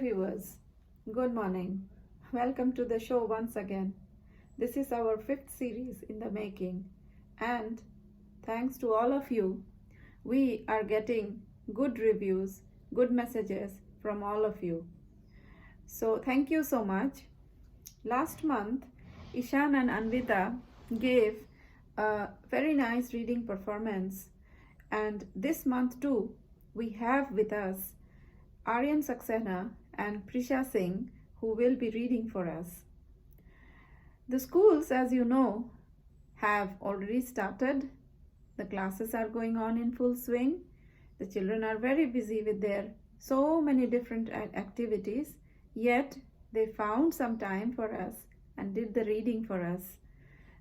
viewers, good morning. Welcome to the show once again. This is our fifth series in the making, and thanks to all of you, we are getting good reviews, good messages from all of you. So, thank you so much. Last month, Ishan and Anvita gave a very nice reading performance, and this month too, we have with us Aryan Saxena and Prisha Singh, who will be reading for us. The schools, as you know, have already started. The classes are going on in full swing. The children are very busy with their so many different activities, yet they found some time for us and did the reading for us.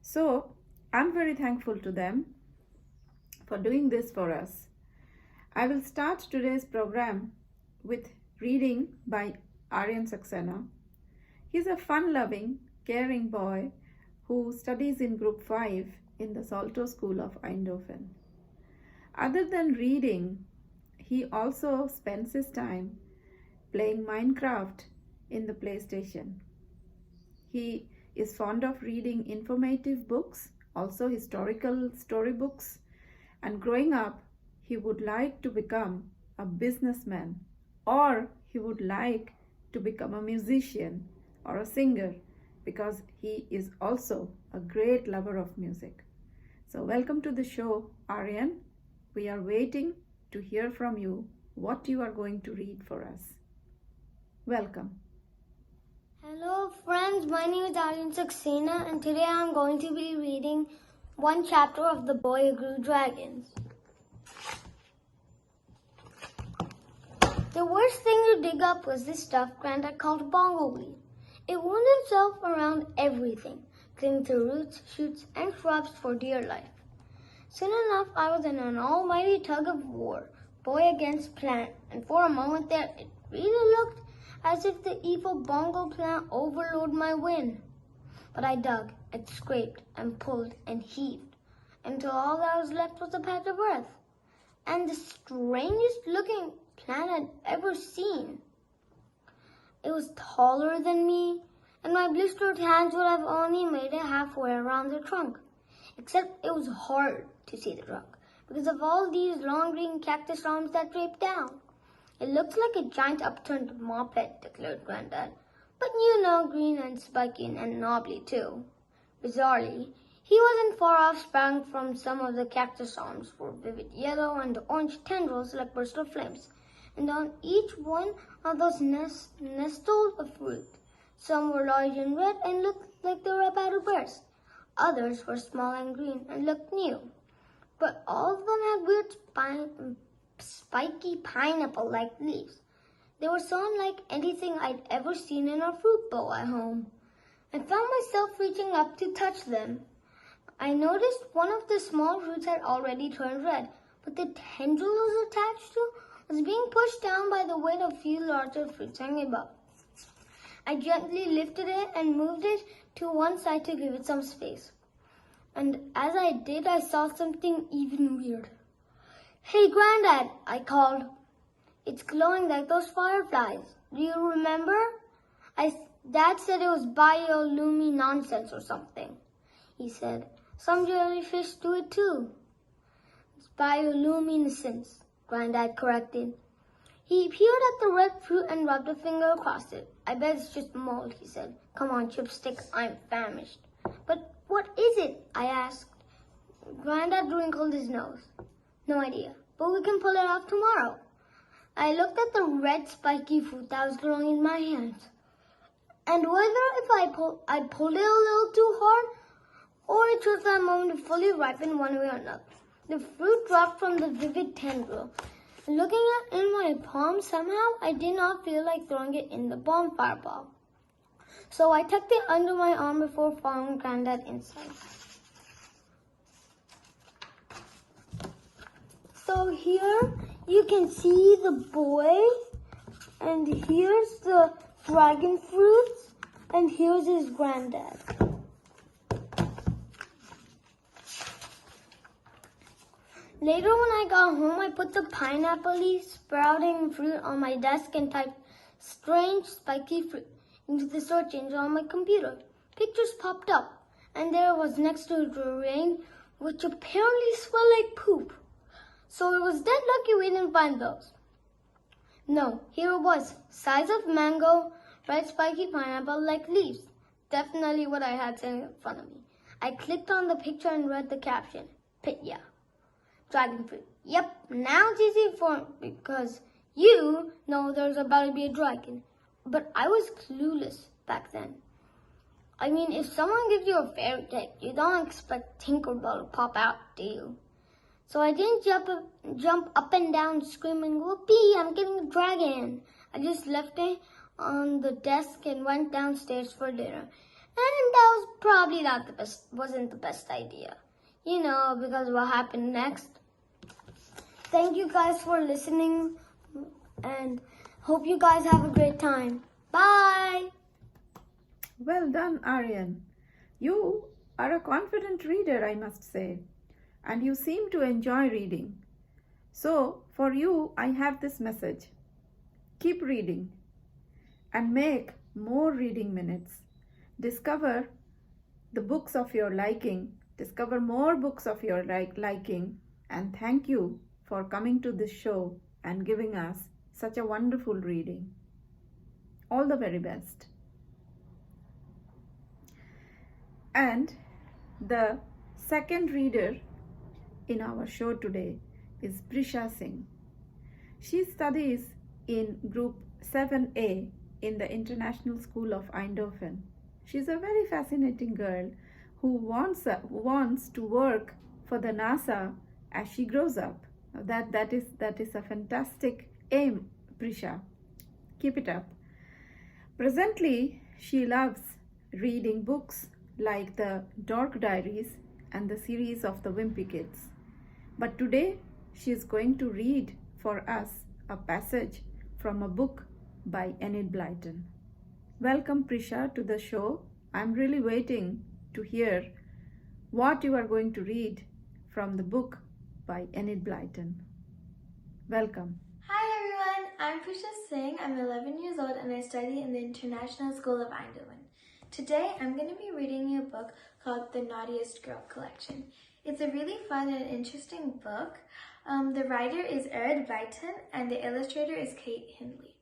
So I'm very thankful to them for doing this for us. I will start today's program with reading by Aryan Saxena. He's a fun-loving, caring boy who studies in Group 5 in the Salto School of Eindhoven. Other than reading, he also spends his time playing Minecraft in the PlayStation. He is fond of reading informative books, also historical storybooks, and growing up, he would like to become a businessman, or he would like to become a musician or a singer, because he is also a great lover of music. So welcome to the show, Aryan. We are waiting to hear from you what you are going to read for us. Welcome. Hello friends, my name is Aryan Saxena and today I am going to be reading one chapter of The Boy Who Grew Dragons. The worst thing to dig up was this stuffed Granddad called Bumblebee. It wound itself around everything, clinging to roots, shoots, and shrubs for dear life. Soon enough, I was in an almighty tug of war, boy against plant, and for a moment there, it really looked as if the evil bongo plant overrode my win. But I dug, and scraped, and pulled, and heaved, until all that was left was a patch of earth, and the strangest looking plant I'd ever seen. It was taller than me, and my blistered hands would have only made it halfway around the trunk. Except it was hard to see the trunk, because of all these long green cactus arms that draped down. It looked like a giant upturned moped, declared Granddad. But you know, green and spiky and knobbly too. Bizarrely, he wasn't far off sprang from some of the cactus arms were vivid yellow and orange tendrils like bursts of flames, and on each one of those nestled a fruit. Some were large and red and looked like they were about to burst. Others were small and green and looked new. But all of them had weird spiky pineapple-like leaves. They were so unlike anything I'd ever seen in a fruit bowl at home. I found myself reaching up to touch them. I noticed one of the small roots had already turned red, but the tendril it was attached to was being pushed down by the weight of a few larger fruits hanging above. I gently lifted it and moved it to one side to give it some space. And as I did, I saw something even weirder. "Hey, Granddad," I called. "It's glowing like those fireflies. Do you remember?" Dad said it was bioluminescence or something. He said, "Some jellyfish do it too." "It's bioluminescence," Granddad corrected. He peered at the red fruit and rubbed a finger across it. "I bet it's just mold," he said. "Come on, Chipstick, I'm famished." "But what is it?" I asked. Granddad wrinkled his nose. "No idea, but we can pull it off tomorrow." I looked at the red spiky fruit that was growing in my hands, and whether if I pulled it a little too hard, or it took that moment to fully ripen one way or another. The fruit dropped from the vivid tendril. Looking at it in my palm, somehow I did not feel like throwing it in the bonfire ball. So I tucked it under my arm before following Granddad inside. So here you can see the boy, and here's the dragon fruits, and here's his granddad. Later when I got home, I put the pineapple-y sprouting fruit on my desk and typed strange spiky fruit into the search engine on my computer. Pictures popped up, and there was next to it a rain which apparently smelled like poop. So it was dead lucky we didn't find those. No, here it was, size of mango, red spiky pineapple like leaves. Definitely what I had sitting in front of me. I clicked on the picture and read the caption, Pitya, dragon fruit. Yep, now it's easy for because you know there's about to be a dragon. But I was clueless back then. I mean, if someone gives you a fairy tale, you don't expect Tinkerbell to pop out, do you? So I didn't jump up and down screaming, whoopee, I'm getting a dragon. I just left it on the desk and went downstairs for dinner. And that was probably wasn't the best idea. You know, because what happened next. Thank you guys for listening and hope you guys have a great time. Bye! Well done, Aryan. You are a confident reader, I must say, and you seem to enjoy reading. So, for you, I have this message. Keep reading and make more reading minutes. Discover the books of your liking. Discover more books of your liking. And thank you for coming to this show and giving us such a wonderful reading. All the very best. And the second reader in our show today is Prisha Singh. She studies in Group 7A in the International School of Eindhoven. She's a very fascinating girl who wants to work for the NASA as she grows up. That is a fantastic aim, Prisha. Keep it up. Presently, she loves reading books like the Dork Diaries and the series of the Wimpy Kids. But today, she is going to read for us a passage from a book by Enid Blyton. Welcome, Prisha, to the show. I'm really waiting to hear what you are going to read from the book by Enid Blyton. Welcome. Hi everyone, I'm Prisha Singh. I'm 11 years old and I study in the International School of Eindhoven. Today I'm going to be reading you a book called The Naughtiest Girl Collection. It's a really fun and interesting book. The writer is Enid Blyton and the illustrator is Kate Hindley.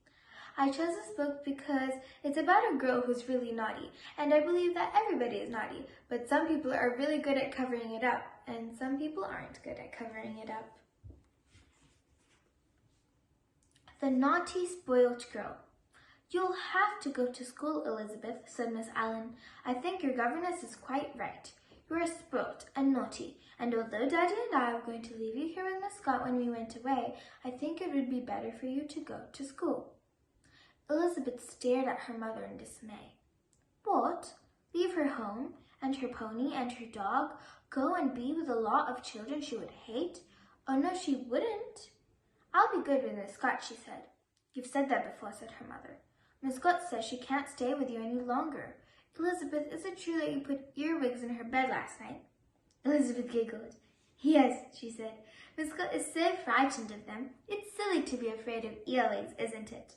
I chose this book because it's about a girl who's really naughty, and I believe that everybody is naughty, but some people are really good at covering it up, and some people aren't good at covering it up. The Naughty Spoilt Girl. You'll have to go to school, Elizabeth, said Miss Allen. I think your governess is quite right. You are spoilt and naughty, and although Daddy and I were going to leave you here in Miss Scott when we went away, I think it would be better for you to go to school. Elizabeth stared at her mother in dismay. What? Leave her home, and her pony, and her dog, go and be with a lot of children she would hate? Oh no, she wouldn't. I'll be good with Miss Scott, she said. You've said that before, said her mother. Miss Scott says she can't stay with you any longer. Elizabeth, is it true that you put earwigs in her bed last night? Elizabeth giggled. Yes, she said. Miss Scott is so frightened of them. It's silly to be afraid of earwigs, isn't it?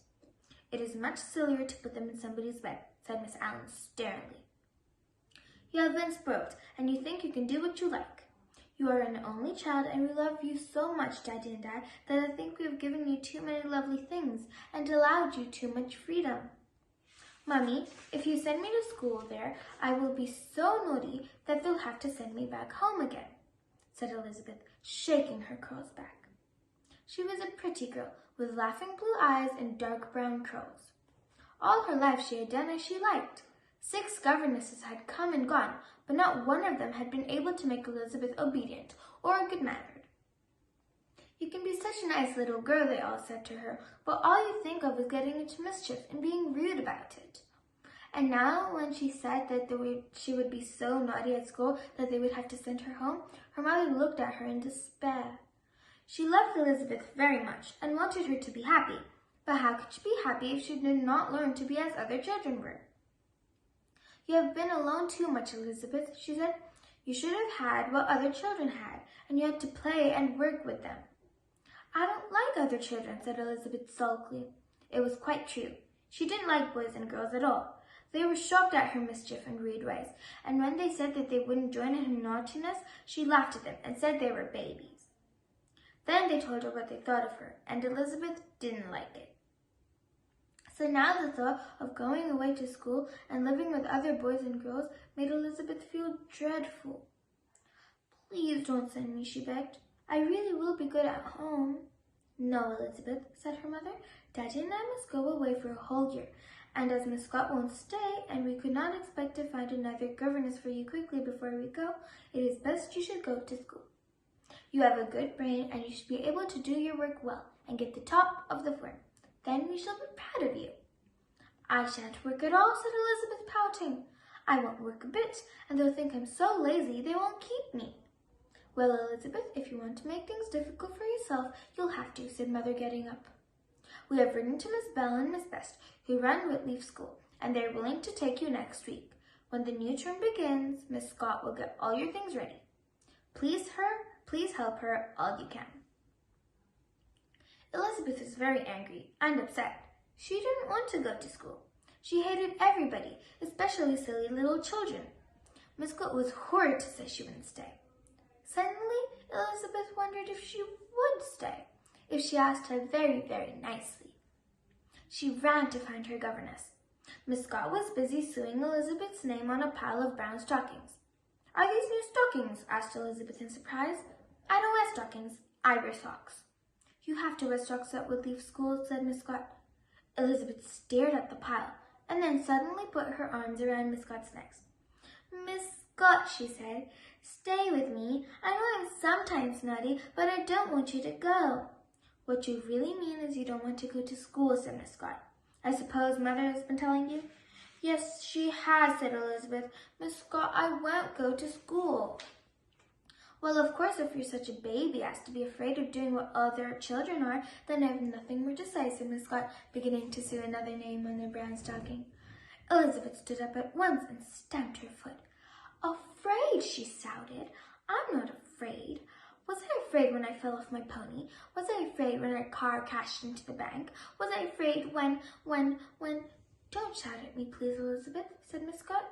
It is much sillier to put them in somebody's bed, said Miss Allen sternly. You have been spoilt, and you think you can do what you like. You are an only child, and we love you so much, Daddy and I, that I think we have given you too many lovely things and allowed you too much freedom. Mummy, if you send me to school there, I will be so naughty that they'll have to send me back home again, said Elizabeth, shaking her curls back. She was a pretty girl, with laughing blue eyes and dark brown curls. All her life she had done as she liked. 6 governesses had come and gone, but not one of them had been able to make Elizabeth obedient or good-mannered. You can be such a nice little girl, they all said to her, but all you think of is getting into mischief and being rude about it. And now, when she said that she would be so naughty at school that they would have to send her home, her mother looked at her in despair. She loved Elizabeth very much and wanted her to be happy, but how could she be happy if she did not learn to be as other children were? You have been alone too much, Elizabeth, she said. You should have had what other children had, and you had to play and work with them. I don't like other children, said Elizabeth sulkily. It was quite true. She didn't like boys and girls at all. They were shocked at her mischief and rude ways, and when they said that they wouldn't join in her naughtiness, she laughed at them and said they were babies. Then they told her what they thought of her, and Elizabeth didn't like it. So now the thought of going away to school and living with other boys and girls made Elizabeth feel dreadful. Please don't send me, she begged. I really will be good at home. No, Elizabeth, said her mother. Daddy and I must go away for a whole year, and as Miss Scott won't stay, and we could not expect to find another governess for you quickly before we go, it is best you should go to school. You have a good brain, and you should be able to do your work well and get the top of the firm. Then we shall be proud of you. I shan't work at all, said Elizabeth, pouting. I won't work a bit, and they'll think I'm so lazy they won't keep me. Well, Elizabeth, if you want to make things difficult for yourself, you'll have to, said Mother, getting up. We have written to Miss Bell and Miss Best, who run Whitleaf School, and they're willing to take you next week. When the new term begins, Miss Scott will get all your things ready. Please help her all you can. Elizabeth was very angry and upset. She didn't want to go to school. She hated everybody, especially silly little children. Miss Scott was horrid to say she wouldn't stay. Suddenly, Elizabeth wondered if she would stay, if she asked her very, very nicely. She ran to find her governess. Miss Scott was busy sewing Elizabeth's name on a pile of brown stockings. Are these new stockings? Asked Elizabeth in surprise. I don't wear stockings. I wear socks. You have to wear socks at Whitleaf School, said Miss Scott. Elizabeth stared at the pile and then suddenly put her arms around Miss Scott's neck. Miss Scott, she said, stay with me. I know I'm sometimes naughty, but I don't want you to go. What you really mean is you don't want to go to school, said Miss Scott. I suppose Mother has been telling you? Yes, she has, said Elizabeth. Miss Scott, I won't go to school. Well, of course, if you're such a baby as to be afraid of doing what other children are, then I have nothing more to say, said Miss Scott, beginning to sew another name on the brown stocking. Elizabeth stood up at once and stamped her foot. Afraid, she shouted. I'm not afraid. Was I afraid when I fell off my pony? Was I afraid when our car crashed into the bank? Was I afraid when... Don't shout at me, please, Elizabeth, said Miss Scott.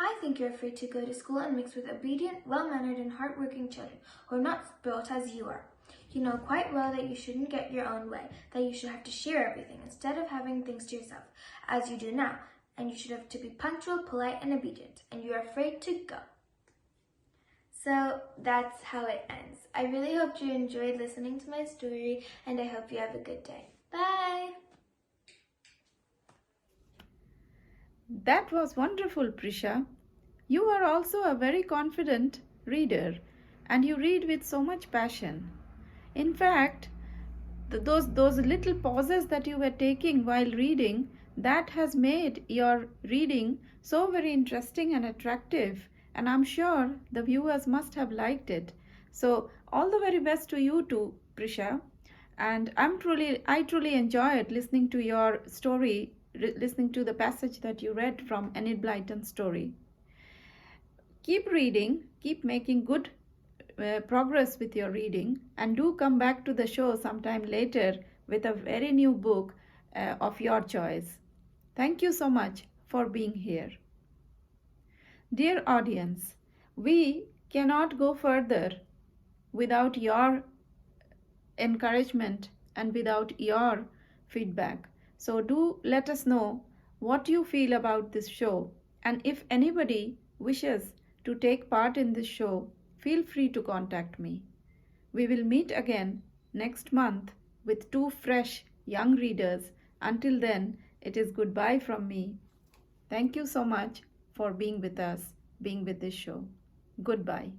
I think you're afraid to go to school and mix with obedient, well-mannered and hard-working children who are not spoilt as you are. You know quite well that you shouldn't get your own way, that you should have to share everything instead of having things to yourself, as you do now, and you should have to be punctual, polite, and obedient, and you're afraid to go. So that's how it ends. I really hope you enjoyed listening to my story, and I hope you have a good day. Bye! That was wonderful, Prisha. You are also a very confident reader, and you read with so much passion. In fact, those little pauses that you were taking while reading, that has made your reading so very interesting and attractive, and I'm sure the viewers must have liked it. So all the very best to you too, Prisha. And I truly enjoyed listening to your story, listening to the passage that you read from Enid Blyton's story. Keep reading, keep making good progress with your reading, and do come back to the show sometime later with a very new book of your choice. Thank you so much for being here. Dear audience, we cannot go further without your encouragement and without your feedback. So do let us know what you feel about this show, and if anybody wishes to take part in this show, feel free to contact me. We will meet again next month with 2 fresh young readers. Until then, it is goodbye from me. Thank you so much for being with us, being with this show. Goodbye.